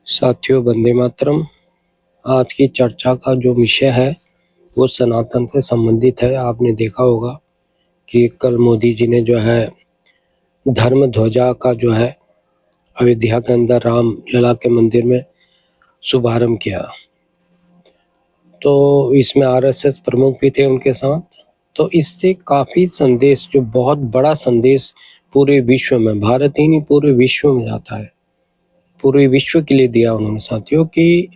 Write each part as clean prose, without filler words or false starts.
साथियों, वंदे मातरम। आज की चर्चा का जो विषय है वो सनातन से संबंधित है। आपने देखा होगा कि कल मोदी जी ने जो है धर्म ध्वजा का जो है अयोध्या के अंदर राम लला के मंदिर में शुभारंभ किया। तो इसमें आरएसएस प्रमुख भी थे उनके साथ। तो इससे काफ़ी संदेश, जो बहुत बड़ा संदेश पूरे विश्व में, भारत ही नहीं पूरे विश्व में जाता है, पूरे विश्व के लिए दिया उन्होंने साथियों कि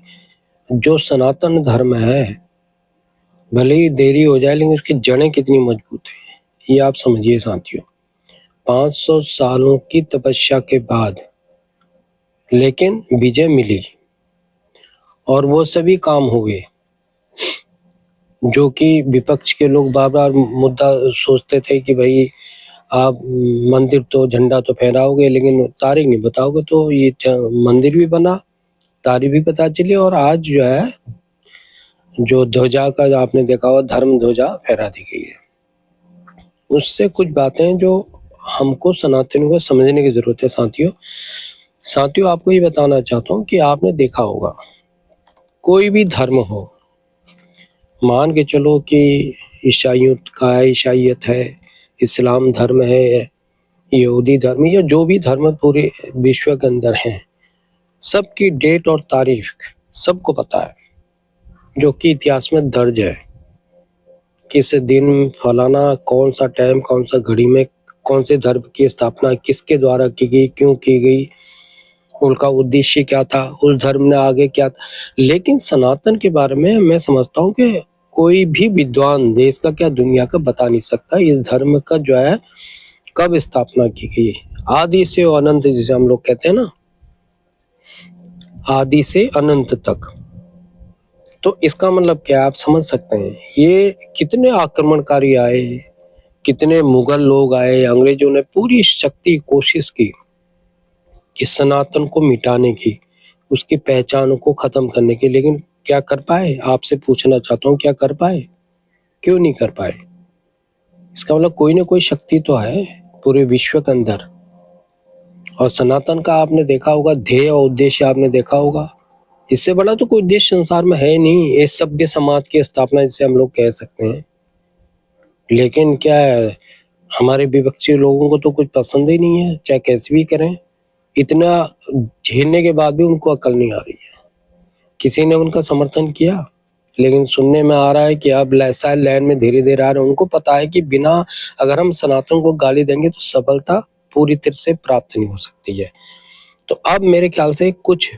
जो सनातन धर्म है, भले ही देरी हो जाए लेकिन उसकी जड़ें कितनी मजबूत है ये आप समझिए साथियों। 500 सालों की तपस्या के बाद लेकिन विजय मिली और वो सभी काम हो गए जो कि विपक्ष के लोग बार बार मुद्दा सोचते थे कि भाई आप मंदिर तो, झंडा तो फहराओगे लेकिन तारीख नहीं बताओगे। तो ये मंदिर भी बना, तारीख भी पता चली और आज जो है जो ध्वजा का जो आपने देखा हुआ धर्म ध्वजा फहरा दी गई है। उससे कुछ बातें जो हमको सनातनियों को समझने की जरूरत है साथियों, आपको ये बताना चाहता हूँ कि आपने देखा होगा कोई भी धर्म हो, मान के चलो कि ईसाइयों का है, ईसाइयत है, इस्लाम धर्म है, यहूदी धर्म, या जो भी धर्म पूरे विश्व के अंदर हैं, सबकी डेट और तारीख सबको पता है, जो कि इतिहास में दर्ज है। किस दिन फलाना, कौन सा टाइम, कौन सा घड़ी में कौन से धर्म की स्थापना किसके द्वारा की गई, क्यों की गई, उनका उद्देश्य क्या था, उस धर्म ने आगे क्या था। लेकिन सनातन के बारे में मैं समझता हूँ कि कोई भी विद्वान देश का क्या दुनिया का बता नहीं सकता इस धर्म का जो है कब स्थापना की गई। आदि से अनंत, जिसे हम लोग कहते हैं ना, आदि से अनंत तक। तो इसका मतलब क्या आप समझ सकते हैं, ये कितने आक्रमणकारी आए, कितने मुगल लोग आए, अंग्रेजों ने पूरी शक्ति कोशिश की कि सनातन को मिटाने की, उसकी पहचान को खत्म करने की, लेकिन क्या कर पाए? आपसे पूछना चाहता हूँ, क्या कर पाए? क्यों नहीं कर पाए? इसका मतलब कोई ना कोई शक्ति तो है पूरे विश्व के अंदर। और सनातन का आपने देखा होगा ध्येय और उद्देश्य, आपने देखा होगा इससे बड़ा तो कोई उद्देश्य संसार में है नहीं। ये सभ्य समाज की स्थापना जिसे हम लोग कह सकते हैं। लेकिन क्या है, हमारे विपक्षी लोगों को तो कुछ पसंद ही नहीं है, चाहे कैसे भी करें। इतना झेलने के बाद भी उनको अकल नहीं आ रही है। किसी ने उनका समर्थन किया, लेकिन सुनने में आ रहा है कि अब ऐसा लैंड में धीरे धीरे आ रहे हैं। उनको पता है कि बिना, अगर हम सनातन को गाली देंगे तो सफलता पूरी तरह से प्राप्त नहीं हो सकती है। तो अब मेरे ख्याल से कुछ